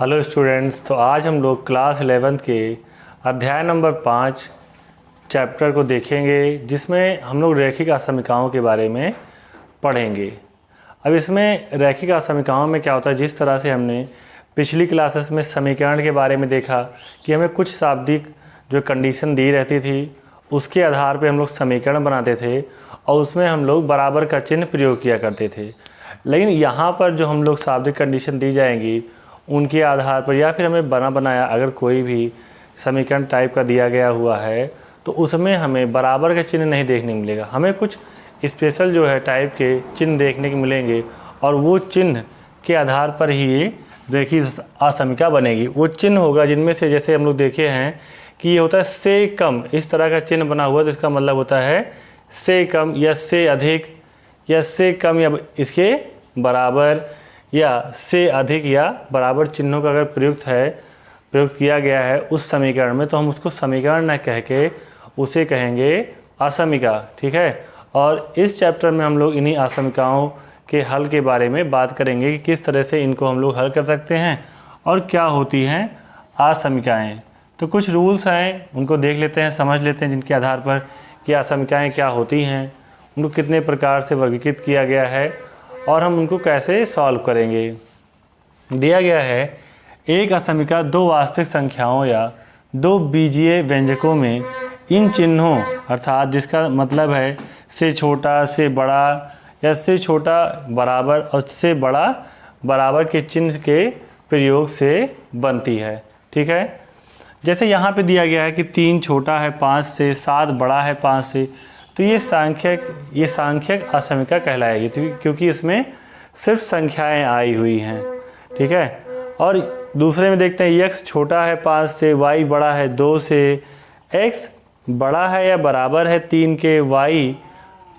Hello students, तो आज हम लोग क्लास 11 के अध्याय नंबर 5 चैप्टर को देखेंगे, जिसमें हम लोग रैखिक असमीकाओं के बारे में पढ़ेंगे। अब इसमें रैखिक असमीकाओं में क्या होता है, जिस तरह से हमने पिछली क्लासेस में समीकरण के बारे में देखा कि हमें कुछ शाब्दिक जो कंडीशन दी रहती थी उसके आधार पर हम लोग समीकरण बनाते थे और उसमें हम लोग बराबर का चिन्ह प्रयोग किया करते थे। लेकिन यहाँ पर जो हम लोग शाब्दिक कंडीशन दी जाएंगी उनके आधार पर या फिर हमें बना बनाया अगर कोई भी समीकरण टाइप का दिया गया हुआ है तो उसमें हमें बराबर का चिन्ह नहीं देखने को मिलेगा। हमें कुछ स्पेशल जो है टाइप के चिन्ह देखने को मिलेंगे और वो चिन्ह के आधार पर ही ये रैखिक असमीका बनेगी। वो चिन्ह होगा जिनमें से जैसे हम लोग देखे हैं कि ये होता है से कम, इस तरह का चिन्ह बना हुआ तो इसका मतलब होता है से कम या से अधिक या से कम या इसके बराबर या से अधिक या बराबर चिन्हों का अगर प्रयोग किया गया है उस समीकरण में, तो हम उसको समीकरण न कह के उसे कहेंगे असमीका। ठीक है, और इस चैप्टर में हम लोग इन्हीं असमीकाओं के हल के बारे में बात करेंगे कि किस तरह से इनको हम लोग हल कर सकते हैं और क्या होती हैं असमीकाएँ। तो कुछ रूल्स हैं, उनको देख लेते हैं, समझ लेते हैं, जिनके आधार पर कि असमीकाएँ क्या होती हैं, उनको कितने प्रकार से वर्गीकृत किया गया है और हम उनको कैसे सॉल्व करेंगे। दिया गया है एक असमीका दो वास्तविक संख्याओं या दो बीजीय व्यंजकों में इन चिन्हों अर्थात जिसका मतलब है से छोटा, से बड़ा या से छोटा बराबर और से बड़ा बराबर के चिन्ह के प्रयोग से बनती है। ठीक है, जैसे यहाँ पे दिया गया है कि 3 छोटा है 5 से, 7 बड़ा है 5 से, तो ये सांख्यिक असमीका कहलाएगी क्योंकि इसमें सिर्फ संख्याएं आई हुई हैं। ठीक है, और दूसरे में देखते हैं x छोटा है 5 से, y बड़ा है 2 से, x बड़ा है या बराबर है 3 के, y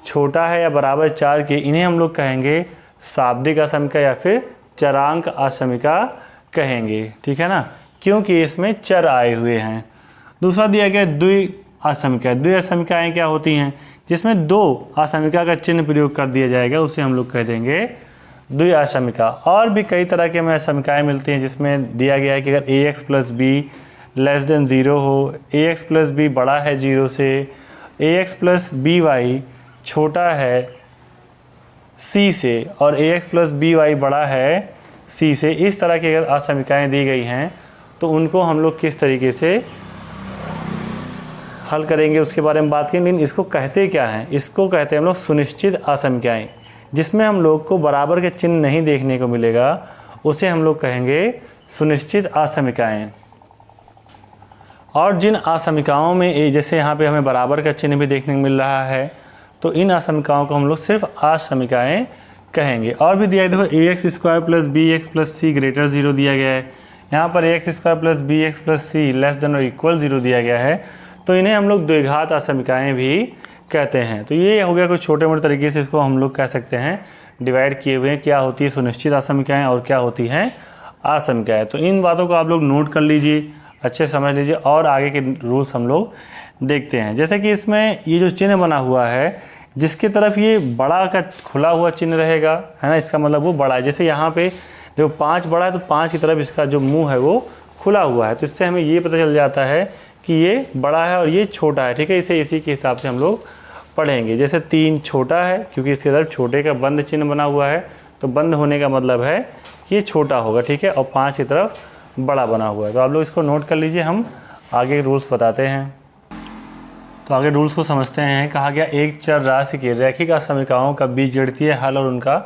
छोटा है या बराबर 4 के, इन्हें हम लोग कहेंगे शाब्दिक असमीका या फिर चरांक असमीका कहेंगे। ठीक है ना, क्योंकि इसमें चर आए हुए हैं। दूसरा दिया गया द्वि असमीका। द्वि असमीकाएँ क्या होती हैं, जिसमें दो असमीका का चिन्ह प्रयोग कर दिया जाएगा, उसे हम लोग कह देंगे द्वि असमीका। और भी कई तरह की हमें असमीकाएँ मिलती हैं जिसमें दिया गया है कि अगर ax plus be less than 0 हो, ax प्लस बी बड़ा है 0 से, ax प्लस बी वाई छोटा है c से और ax प्लस बी वाई बड़ा है c से, इस तरह की अगर असमीकाएँ दी गई हैं तो उनको हम लोग किस तरीके से हल करेंगे उसके बारे में बात करेंगे। लेकिन इसको कहते क्या हैं, इसको कहते हैं हम लोग सुनिश्चित असमीकाएँ। जिसमें हम लोग को बराबर के चिन्ह नहीं देखने को मिलेगा उसे हम लोग कहेंगे सुनिश्चित असमीकाएँ। और जिन असमीकाओं में जैसे यहाँ पे हमें बराबर का चिन्ह भी देखने को मिल रहा है तो इन असमीकाओं को हम लोग सिर्फ असमीकाएँ कहेंगे। और भी दिया है, देखो ax square plus B X plus C greater 0 दिया गया है, यहाँ पर ax square plus B X plus C less than और इक्वल 0 दिया गया है, तो इन्हें हम लोग द्विघात असमीकाएँ भी कहते हैं। तो ये हो गया कुछ छोटे मोटे तरीके से इसको हम लोग कह सकते हैं डिवाइड किए हुए हैं, क्या होती है सुनिश्चित असमीकाएँ और क्या होती हैं असमीकाएँ। तो इन बातों को आप लोग नोट कर लीजिए, अच्छे समझ लीजिए और आगे के रूल्स हम लोग देखते हैं। जैसे कि इसमें ये जो चिन्ह बना हुआ है जिसकी तरफ ये बड़ा का खुला हुआ चिन्ह रहेगा, है ना, इसका मतलब वो बड़ा है। जैसे यहाँ पे देखो 5 बड़ा है तो 5 की तरफ इसका जो मुँह है वो खुला हुआ है, तो इससे हमें ये पता चल जाता है कि ये बड़ा है और ये छोटा है। ठीक है, इसे इसी के हिसाब से हम लोग पढ़ेंगे। जैसे 3 छोटा है क्योंकि इसके तरफ छोटे का बंद चिन्ह बना हुआ है, तो बंद होने का मतलब है कि ये छोटा होगा। ठीक है, और 5 की तरफ बड़ा बना हुआ है, तो आप लोग इसको नोट कर लीजिए, हम आगे रूल्स बताते हैं। तो आगे रूल्स को समझते हैं। कहा गया एक चर राशि के रैखिक असमीकाओं का बीजगणितीय हल और उनका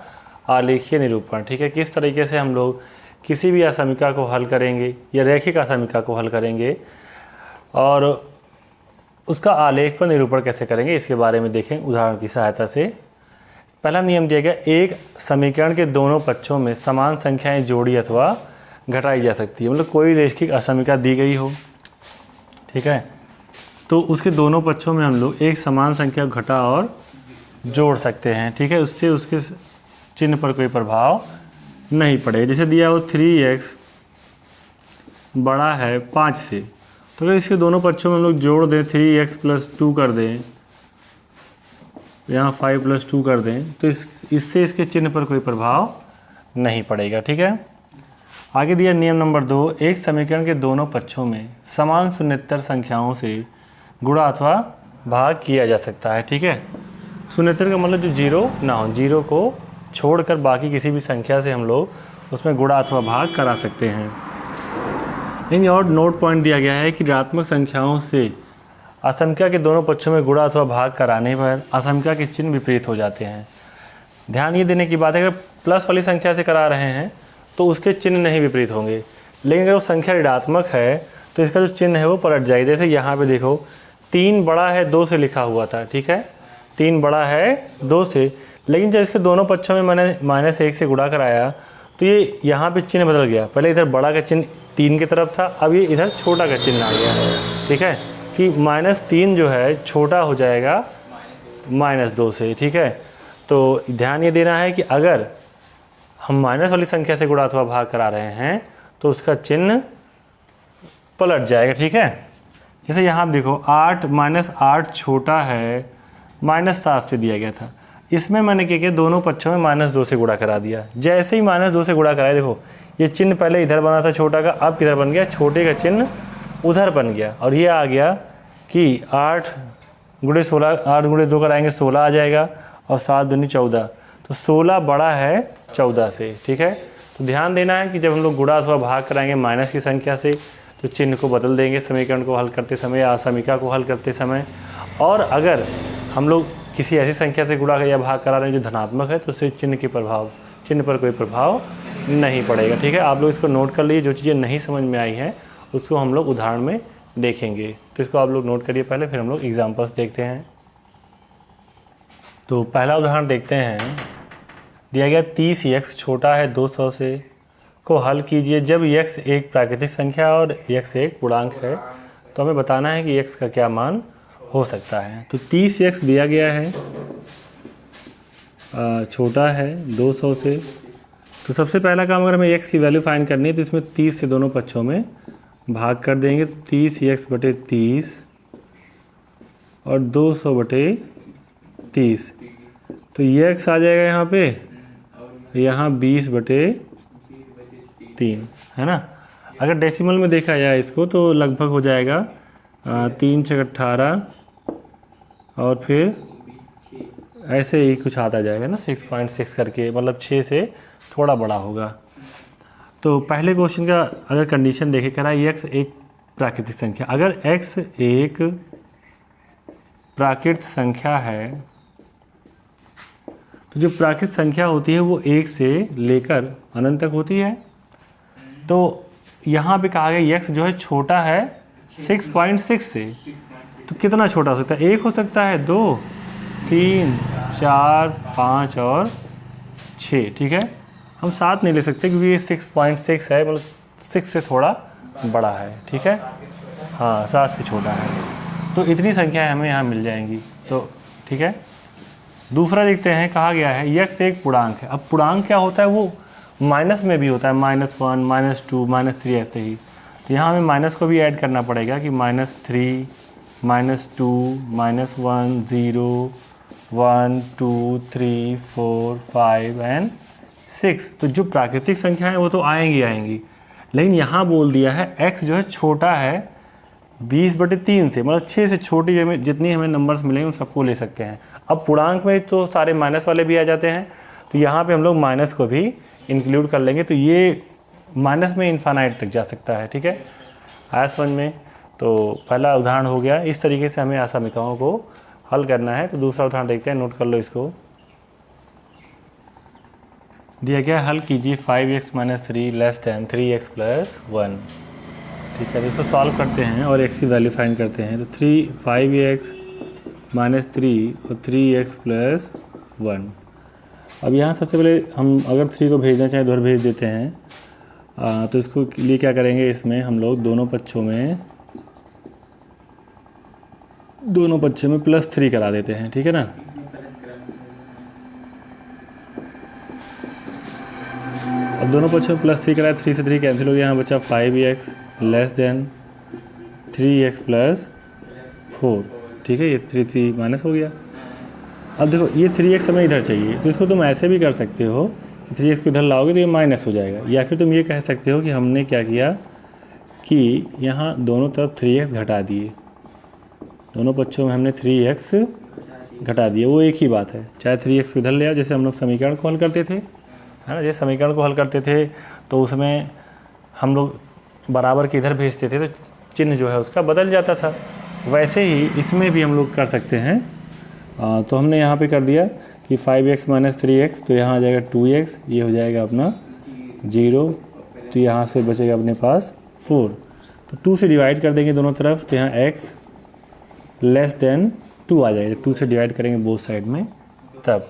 आलेखीय निरूपण। ठीक है, किस तरीके से हम लोग किसी भी असमीका को हल करेंगे या रैखिक असमीका को हल करेंगे और उसका आलेख पर निरूपण कैसे करेंगे, इसके बारे में देखें उदाहरण की सहायता से। पहला नियम दिया गया, एक समीकरण के दोनों पक्षों में समान संख्याएं जोड़ी अथवा घटाई जा सकती है। मतलब कोई रैखिक असमीका दी गई हो, ठीक है, तो उसके दोनों पक्षों में हम लोग एक समान संख्या घटा और जोड़ सकते हैं। ठीक है, उससे उसके चिन्ह पर कोई प्रभाव नहीं पड़े। जैसे दिया हो 3x बड़ा है 5 से, तो अगर इसके दोनों पक्षों में हम लोग जोड़ दें 3x प्लस 2 कर दें, यहाँ 5 प्लस 2 कर दें, तो इससे इसके चिन्ह पर कोई प्रभाव नहीं पड़ेगा। ठीक है, आगे दिया नियम नंबर 2, एक समीकरण के दोनों पक्षों में समान शून्येतर संख्याओं से गुणा अथवा भाग किया जा सकता है। ठीक है, शून्येतर का मतलब जो जीरो ना हो, जीरो को छोड़कर बाकी किसी भी संख्या से हम लोग उसमें गुणा अथवा भाग करा सकते हैं। लेकिन और नोट पॉइंट दिया गया है कि ऋणात्मक संख्याओं से असंख्या के दोनों पक्षों में गुणा अथवा भाग कराने पर असंख्या के चिन्ह विपरीत हो जाते हैं। ध्यान ये देने की बात है, अगर प्लस वाली संख्या से करा रहे हैं तो उसके चिन्ह नहीं विपरीत होंगे, लेकिन अगर वो संख्या ऋणात्मक है तो इसका जो चिन्ह है वो पलट जाएगा। जैसे यहाँ पे देखो 3 बड़ा है 2 से लिखा हुआ था, ठीक है, 3 बड़ा है 2 से, लेकिन जब इसके दोनों पक्षों में मैंने -1 से गुणा कराया तो ये यहाँ पे चिन्ह बदल गया। पहले इधर बड़ा का चिन्ह 3 की तरफ था, अब ये इधर छोटा का चिन्ह आ गया। ठीक है, कि -3 जो है छोटा हो जाएगा -2 से। ठीक है, तो ध्यान ये देना है कि अगर हम माइनस वाली संख्या से गुणा अथवा भाग करा रहे हैं तो उसका चिन्ह पलट जाएगा। ठीक है, जैसे यहाँ आप देखो 8 -8 छोटा है -7 से दिया गया था, इसमें मैंने क्या किया, दोनों पक्षों में -2 से गुणा करा दिया। जैसे ही -2 से गुणा कराया, देखो ये चिन्ह पहले इधर बना था छोटा का, अब किधर बन गया, छोटे का चिन्ह उधर बन गया, और ये आ गया कि 8 × 16, 8 × 2 कराएंगे 16 आ जाएगा, और 7 दूनी 14, तो 16 बड़ा है 14 से। ठीक है, तो ध्यान देना है कि जब हम लोग गुणा अथवा भाग कराएंगे माइनस की संख्या से तो चिन्ह को बदल देंगे समीकरण को हल करते समय या समीकरण को हल करते समय। और अगर हम लोग किसी ऐसी संख्या से गुणा या भाग करा रहे हैं जो धनात्मक है तो उससे चिन्ह पर कोई प्रभाव नहीं पड़ेगा। ठीक है, आप लोग इसको नोट कर लीजिए, जो चीज़ें नहीं समझ में आई हैं उसको हम लोग उदाहरण में देखेंगे, तो इसको आप लोग नोट करिए पहले, फिर हम लोग एग्जाम्पल्स देखते हैं। तो पहला उदाहरण देखते हैं, दिया गया 30x छोटा है 200 से को हल कीजिए जब x एक प्राकृतिक संख्या और x एक पूर्णांक है, तो हमें बताना है कि x का क्या मान हो सकता है। तो 30x दिया गया है, छोटा है 200 से, तो सबसे पहला काम अगर हमें x की वैल्यू फाइंड करनी है तो इसमें 30 से दोनों पक्षों में भाग कर देंगे, 30x/30 और 200/30, तो ये x आ जाएगा यहाँ पे, यहाँ 20/3 है ना। अगर डेसिमल में देखा जाए इसको तो लगभग हो जाएगा 3 × 18 और फिर ऐसे ही कुछ आता जाएगा ना 6.6 करके, मतलब 6 से थोड़ा बड़ा होगा। तो पहले क्वेश्चन का अगर कंडीशन देखे करा x एक प्राकृतिक संख्या, अगर x एक प्राकृतिक संख्या है तो जो प्राकृतिक संख्या होती है वो 1 से लेकर अनंत तक होती है। तो यहाँ पे कहा गया x जो है छोटा है 6.6 से, तो कितना छोटा हो सकता है, 1 हो सकता है, 2, 3, 4, 5 और 6। ठीक है, हम 7 नहीं ले सकते क्योंकि ये 6.6 है, मतलब 6 से थोड़ा बड़ा है। ठीक है, हाँ 7 से छोटा है, तो इतनी संख्याएं हमें यहाँ मिल जाएंगी। तो ठीक है, दूसरा देखते हैं, कहा गया है x एक पूर्णांक है। अब पूर्णांक क्या होता है, वो माइनस में भी होता है, -1, -2, -3 ऐसे ही। तो यहाँ हमें माइनस को भी ऐड करना पड़ेगा कि -3, -2, -1, 0, 1, 2, 3, 4, 5 एंड 6। तो जो प्राकृतिक संख्या है वो तो आएंगी, लेकिन यहाँ बोल दिया है x जो है छोटा है 20/3 से, मतलब 6 से छोटी जितनी हमें नंबर्स मिलेंगे उन सबको ले सकते हैं। अब पूर्णांक में तो सारे माइनस वाले भी आ जाते हैं, तो यहाँ पे हम लोग माइनस को भी इंक्लूड कर लेंगे, तो ये माइनस में इन्फानाइट तक जा सकता है। ठीक है, आया समझ में। तो पहला उदाहरण हो गया, इस तरीके से हमें असमीकरणों को हल करना है। तो दूसरा उदाहरण देखते हैं, नोट कर लो इसको। दिया गया हल कीजिए 5x - 3 < 3x + 1। ठीक है, तो इसको सॉल्व करते हैं और x की वैल्यू फाइंड करते हैं। तो 5x - 3 और 3x + 1। अब यहाँ सबसे पहले हम अगर 3 को भेजना चाहें तो उधर भेज देते हैं। तो इसको लिए क्या करेंगे, इसमें हम लोग दोनों पक्षों में +3 करा देते हैं। ठीक है ना, अब दोनों पक्षों में +3 कराया, 3 से 3 कैंसिल हो गया, यहाँ बचा 5x < 3x + 4। ठीक है, ये 3 माइनस हो गया। अब देखो ये 3x हमें इधर चाहिए, तो इसको तुम ऐसे भी कर सकते हो 3x को इधर लाओगे तो ये माइनस हो जाएगा। या फिर तुम ये कह सकते हो कि हमने क्या किया कि यहाँ दोनों तरफ 3x घटा दिए, दोनों पक्षों में हमने 3x घटा दिए, वो एक ही बात है। चाहे 3x को इधर ले आओ, जैसे हम लोग समीकरण को हल करते थे, है ना, जैसे समीकरण को हल करते थे तो उसमें हम लोग बराबर के इधर भेजते थे तो चिन्ह जो है उसका बदल जाता था, वैसे ही इसमें भी हम लोग कर सकते हैं। तो हमने यहाँ पे कर दिया कि 5x - 3x, तो यहाँ आ जाएगा 2x, ये हो जाएगा अपना 0, तो यहाँ से बचेगा अपने पास 4। तो 2 से डिवाइड कर देंगे दोनों तरफ, तो यहाँ x < 2 आ जाएगा। 2 से डिवाइड करेंगे बोथ साइड में तब।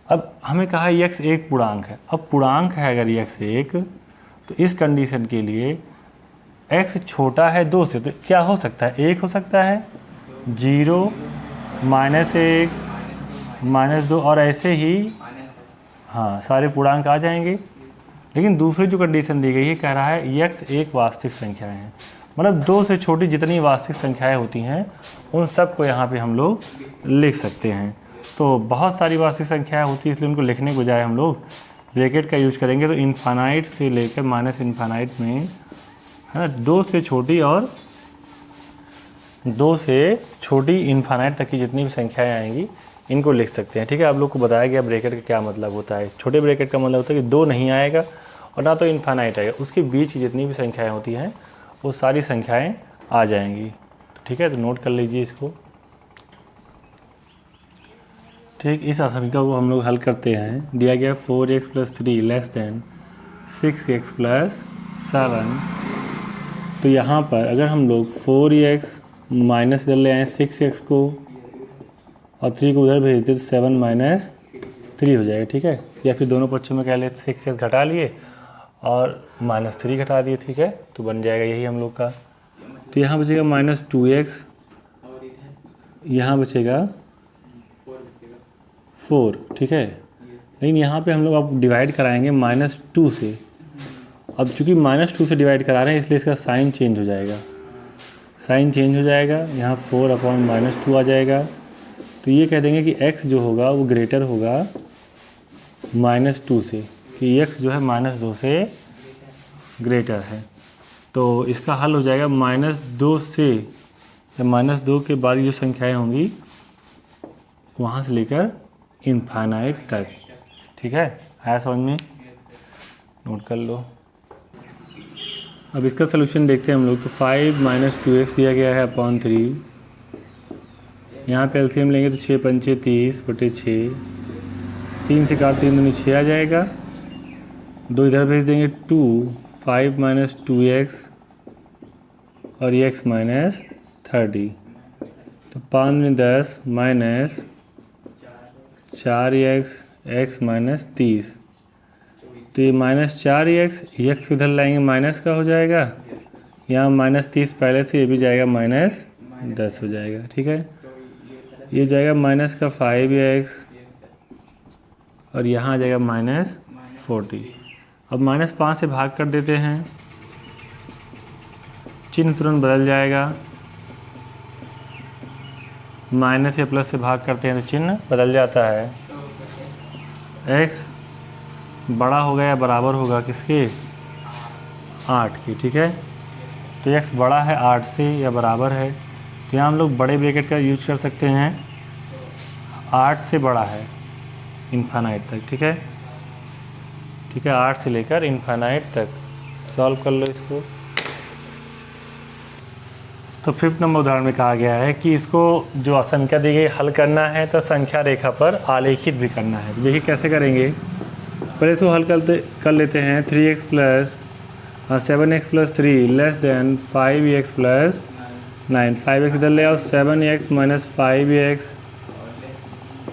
अब हमें कहा x एक पूर्णांक है। अब पूर्णांक है अगर x एक, तो इस कंडीशन के लिए x छोटा है 2 से, तो क्या हो सकता है, 1 हो सकता है, 0 -1 -2 और ऐसे ही, हाँ, सारे पूर्णांक आ जाएंगे। लेकिन दूसरी जो कंडीशन दी गई है, कह रहा है x एक वास्तविक संख्याएं हैं, मतलब 2 से छोटी जितनी वास्तविक संख्याएं होती हैं उन सब को यहाँ पे हम लोग लिख सकते हैं। तो बहुत सारी वास्तविक संख्याएं होती हैं, इसलिए उनको लिखने के बजाय हम लोग ब्रैकेट का यूज करेंगे। तो इनफाइनाइट से लेकर -इनफाइनाइट में, है ना, 2 से छोटी और 2 से छोटी इनफाइनाइट तक की जितनी भी संख्याएं आएंगी इनको लिख सकते हैं। ठीक है, आप लोग को बताया गया ब्रैकेट का क्या मतलब होता है। छोटे ब्रैकेट का मतलब होता है कि 2 नहीं आएगा और ना तो इनफाइनाइट आएगा, उसके बीच की जितनी भी संख्याएं होती हैं वो सारी संख्याएं आ जाएंगी। ठीक है, तो नोट कर लीजिए इसको। ठीक, इस असमीकरण को हम लोग हल करते हैं। दिया गया 4x + 3 < 6x + 7। तो यहाँ पर अगर हम लोग 4x माइनस इधर ले आए 6x को और 3 को उधर भेज दे तो 7 - 3 हो जाएगा। ठीक है, या फिर दोनों पक्षों में कह ले 6x घटा लिए और -3 घटा दिए। ठीक है, तो बन जाएगा यही हम लोग का। तो यहाँ बचेगा -2x, यहाँ बचेगा 4। ठीक है, लेकिन यहाँ पे हम लोग अब डिवाइड कराएंगे -2 से। अब चूंकि -2 से डिवाइड करा रहे हैं इसलिए इसका साइन चेंज हो जाएगा, साइन चेंज हो जाएगा, यहाँ 4/-2 आ जाएगा। तो ये कह देंगे कि x जो होगा वो ग्रेटर होगा -2 से, कि x जो है -2 से ग्रेटर है। तो इसका हल हो जाएगा -2 से, या -2 के बाद जो संख्याएं होंगी वहाँ से लेकर इनफाइनाइट तक। ठीक है, आया समझ में, नोट कर लो। अब इसका सलूशन देखते हैं हम लोग। तो 5 - 2x दिया गया है अपॉन 3, यहाँ पे एलसीएम लेंगे तो 6 × 5 = 30/6, 3 से काट 3 दूनी 6 आ जाएगा, 2 इधर भेज देंगे 2, 5 - 2x और x - 30, तो 5 में 10 -4x x - 30, तो ये -4x, x इधर लाएंगे माइनस का हो जाएगा, यहाँ -30 पहले से, ये भी जाएगा -10 हो जाएगा। ठीक है, ये जाएगा -5x और यहाँ आ जाएगा -40। अब -5 से भाग कर देते हैं, चिन्ह तुरंत बदल जाएगा, माइनस या प्लस से भाग करते हैं तो चिन्ह बदल जाता है। x बड़ा होगा या बराबर होगा किसके, 8 की। ठीक है, तो x बड़ा है 8 से या बराबर है, तो यहाँ हम लोग बड़े ब्रैकेट का यूज कर सकते हैं। 8 से बड़ा है इनफाइनाइट तक। ठीक है, ठीक है, 8 से लेकर इनफाइनाइट तक। सॉल्व कर लो इसको। तो 5th नंबर उदाहरण में कहा गया है कि इसको जो असंख्या दी गई हल करना है तो संख्या रेखा पर आलेखित भी करना है। तो देखिए कैसे करेंगे। पहले इसको हल कर लेते हैं। 3x + 7x + 3 < 5x + 9, 5x इधर ले आओ, 7x - 5x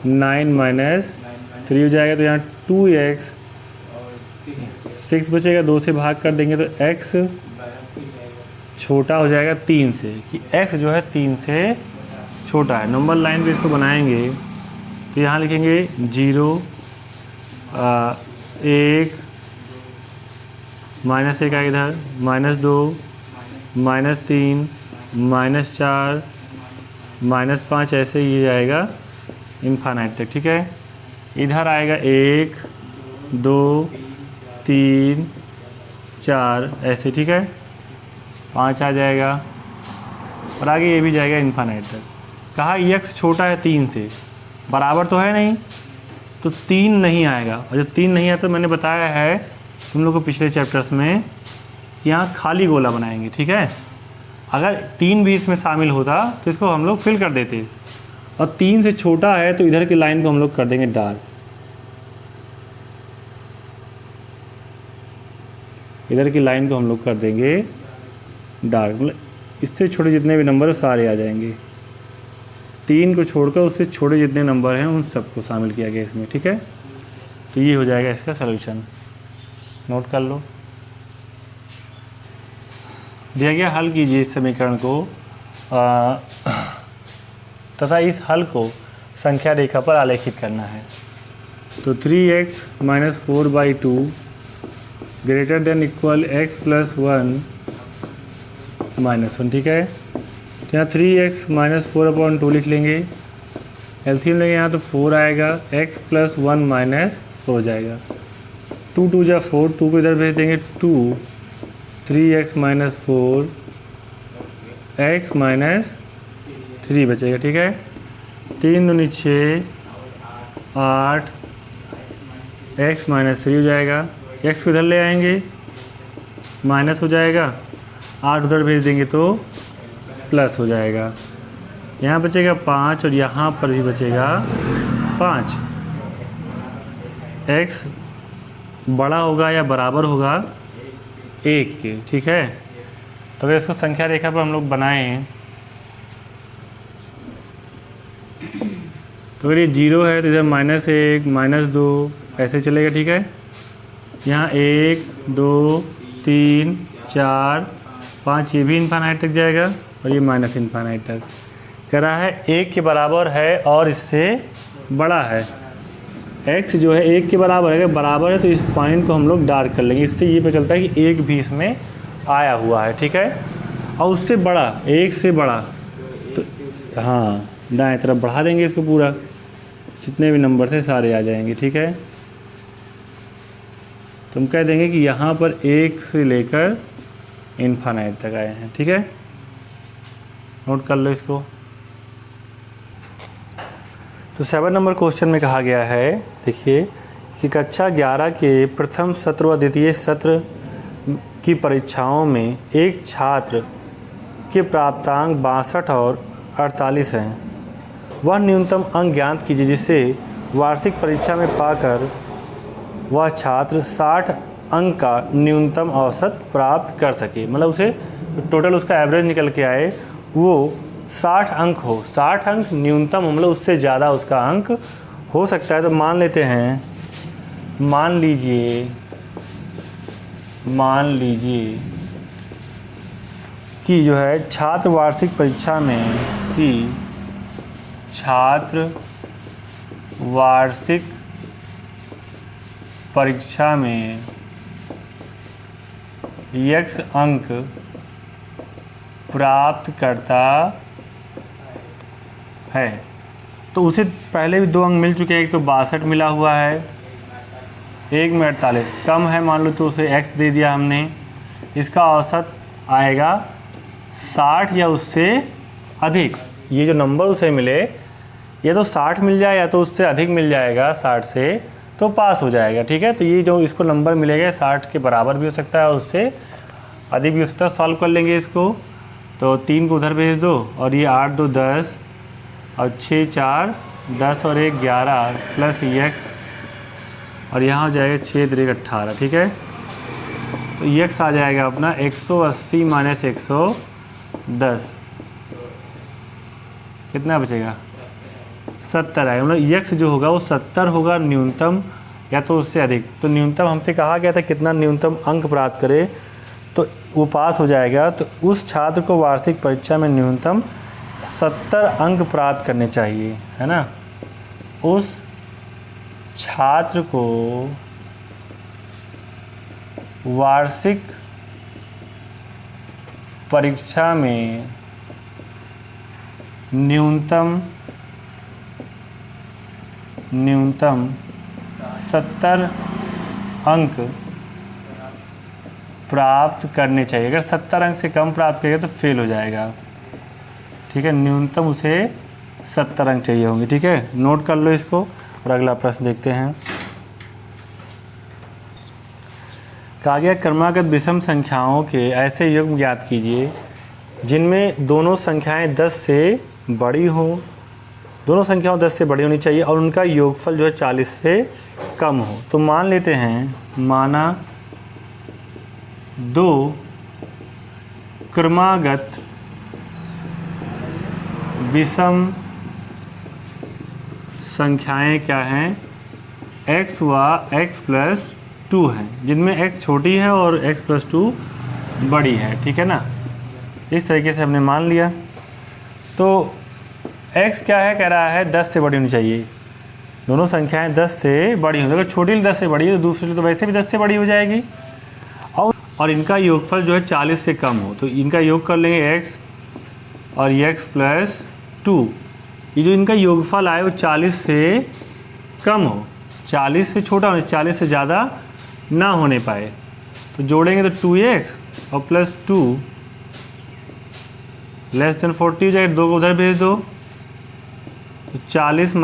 9 - 3 हो जाएगा, तो यहाँ 2x, 6 बचेगा, 2 से भाग कर देंगे तो x छोटा हो जाएगा 3 से, कि x जो है 3 से छोटा है। नंबर लाइन पे इसको बनाएंगे तो यहाँ लिखेंगे 0, 1, -1 का इधर, -2, -3, -4, -5, ऐसे ही जाएगा इनफाइनाइट तक। ठीक है, इधर आएगा 1, 2 3 4 ऐसे, ठीक है। 5 आ जाएगा और आगे ये भी जाएगा इन्फानाइट तक। कहा x छोटा है 3 से, बराबर तो है नहीं, तो 3 नहीं आएगा। और जब 3 नहीं आया तो मैंने बताया है तुम लोग को पिछले चैप्टर्स में कि यहाँ खाली गोला बनाएंगे, ठीक है। अगर 3 भी इसमें शामिल होता तो इसको हम लोग फिल कर देते, और 3 से छोटा है तो इधर की लाइन को हम लोग कर देंगे डार्क, इधर की लाइन को हम लोग कर देंगे डार्क। मतलब इससे छोटे जितने भी नंबर है सारे आ जाएंगे। 3 को छोड़कर उससे छोटे जितने नंबर हैं उन सबको शामिल किया गया इसमें, ठीक है। तो ये हो जाएगा इसका सलूशन, नोट कर लो। दिया गया हल कीजिए इस समीकरण को तथा इस हल को संख्या रेखा पर आलेखित करना है। तो 3x - 4/2 greater than equal x + 1 - 1, ठीक है। तो यहाँ 3x - 4/2 लिख लेंगे, एलसीएम लेंगे यहाँ तो 4 आएगा, x + 1 - हो जाएगा। 2 2 जा 4, 2 को इधर भेज देंगे 2, 3x - 4 x - 3 बचेगा, ठीक है। 3 दूनी 6 8 x - 3 हो जाएगा। x को इधर ले आएंगे माइनस हो जाएगा, 8 उधर भेज देंगे तो प्लस हो जाएगा। यहाँ बचेगा 5 और यहाँ पर भी बचेगा 5। x बड़ा होगा या बराबर होगा 1 के, ठीक है। तो अगर इसको संख्या रेखा पर हम लोग बनाएं तो अगर ये 0 है तो इधर -1 -2 ऐसे चलेगा, ठीक है। यहाँ 1 2 3 4 5 ये भी इन्फानाइट तक जाएगा और ये माइनस इन्फानाइट तक। कह रहा है 1 के बराबर है और इससे बड़ा है। x जो है 1 के बराबर है, अगर बराबर है तो इस पॉइंट को हम लोग डार्क कर लेंगे, इससे ये पता चलता है कि 1 भी इसमें आया हुआ है, ठीक है। और उससे बड़ा 1 से बड़ा तो हाँ दाएं तरफ बढ़ा देंगे इसको, पूरा जितने भी नंबर थे सारे आ जाएंगे, ठीक है। तो हम कह देंगे कि यहाँ पर 1 से लेकर इन्फानाइट तक आए हैं, ठीक है। नोट कर लो इसको। तो 7 नंबर क्वेश्चन में कहा गया है, देखिए कि कक्षा 11 के प्रथम सत्र व द्वितीय सत्र की परीक्षाओं में एक छात्र के प्राप्तांक 62 और 48 हैं। वह न्यूनतम अंक ज्ञात कीजिए जिसे वार्षिक परीक्षा में पाकर वह छात्र 60 अंक का न्यूनतम औसत प्राप्त कर सके। मतलब उसे टोटल उसका एवरेज निकल के आए वो 60 अंक हो। 60 अंक न्यूनतम, मतलब उससे ज़्यादा उसका अंक हो सकता है। तो मान लेते हैं, मान लीजिए कि जो है छात्र वार्षिक परीक्षा में x अंक प्राप्त करता है। तो उसे पहले भी 2 अंक मिल चुके हैं, एक तो 62 मिला हुआ है, एक में 48 कम है मान लो, तो उसे x दे दिया हमने। इसका औसत आएगा 60 या उससे अधिक। ये जो नंबर उसे मिले ये तो 60 मिल जाए या तो उससे अधिक मिल जाएगा 60 से, तो पास हो जाएगा, ठीक है। तो ये जो इसको नंबर मिलेगा 60 के बराबर भी हो सकता है और उससे अधिक भी हो सकता है। सॉल्व कर लेंगे इसको। तो 3 को उधर भेज दो और ये 8 2 10 और 6 4 10 और 1 11 प्लस x और यहाँ हो जाएगा 6 3 18, ठीक है। तो x आ जाएगा अपना 180 माइनस 110, कितना बचेगा 70 आएगा। मतलब x जो होगा वो 70 होगा न्यूनतम या तो उससे अधिक। तो न्यूनतम हमसे कहा गया था कितना न्यूनतम अंक प्राप्त करे तो वो पास हो जाएगा। तो उस छात्र को वार्षिक परीक्षा में न्यूनतम 70 अंक प्राप्त करने चाहिए, है ना। उस छात्र को वार्षिक परीक्षा में न्यूनतम 70 अंक प्राप्त करने चाहिए। अगर 70 अंक से कम प्राप्त करेगा तो फेल हो जाएगा, ठीक है। न्यूनतम उसे 70 अंक चाहिए होंगे, ठीक है। नोट कर लो इसको और अगला प्रश्न देखते हैं। कहा गया क्रमागत विषम संख्याओं के ऐसे युग्म ज्ञात कीजिए जिनमें दोनों संख्याएं 10 से बड़ी हों, दोनों संख्याओं 10 से बड़ी होनी चाहिए और उनका योगफल जो है 40 से कम हो। तो मान लेते हैं, माना दो क्रमागत विषम संख्याएं क्या हैं, x व x+2 हैं, जिनमें x छोटी है और x+2 बड़ी है, ठीक है ना। इस तरीके से हमने मान लिया। तो x क्या है, कह रहा है 10 से बड़ी होनी चाहिए, दोनों संख्याएं 10 से बड़ी होंगी। अगर छोटी 10 से बड़ी है तो दूसरी तो वैसे भी 10 से बड़ी हो जाएगी। और इनका योगफल जो है 40 से कम हो, तो इनका योग कर लेंगे x और x+2। ये जो इनका योगफल आए वो 40 से कम हो, 40 से छोटा हो, 40 से ज़्यादा ना होने पाए। तो जोड़ेंगे तो 2x और +2 <40 हो जाएगा। 2 को उधर भेज दो तो 40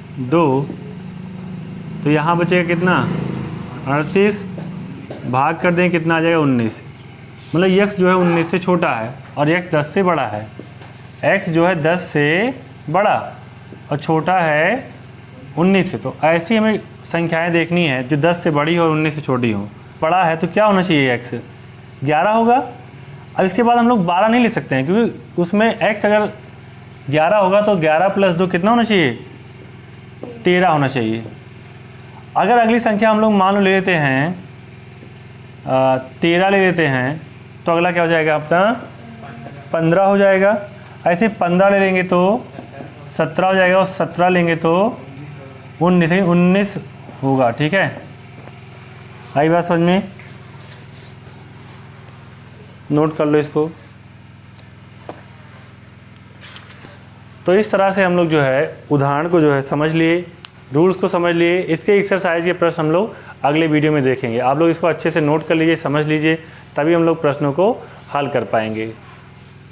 - 2, तो यहाँ बचेगा कितना, 38। भाग कर दें कितना आ जाएगा, 19। मतलब x जो है 19 से छोटा है और x 10 से बड़ा है। x जो है 10 से बड़ा और छोटा है 19 से। तो ऐसी हमें संख्याएं देखनी है जो 10 से बड़ी हो और 19 से छोटी हो। बड़ा है तो क्या होना चाहिए, x 11 होगा। अब इसके बाद हम लोग 12 नहीं ले सकते हैं, क्योंकि उसमें x अगर 11 होगा तो 11 + 2 कितना होना चाहिए, 13 होना चाहिए। अगर अगली संख्या हम लोग मान लो ले लेते हैं 13 ले लेते हैं, तो अगला क्या हो जाएगा अपना 15 हो जाएगा। ऐसे 15 ले लेंगे तो 17 हो जाएगा और 17 लेंगे तो 19 होगा, ठीक है। आई बात समझ में, नोट कर लो इसको। तो इस तरह से हम लोग जो है उदाहरण को जो है समझ लिए, रूल्स को समझ लिए। इसके एक्सरसाइज के प्रश्न हम लोग अगले वीडियो में देखेंगे। आप लोग इसको अच्छे से नोट कर लीजिए, समझ लीजिए, तभी हम लोग प्रश्नों को हल कर पाएंगे।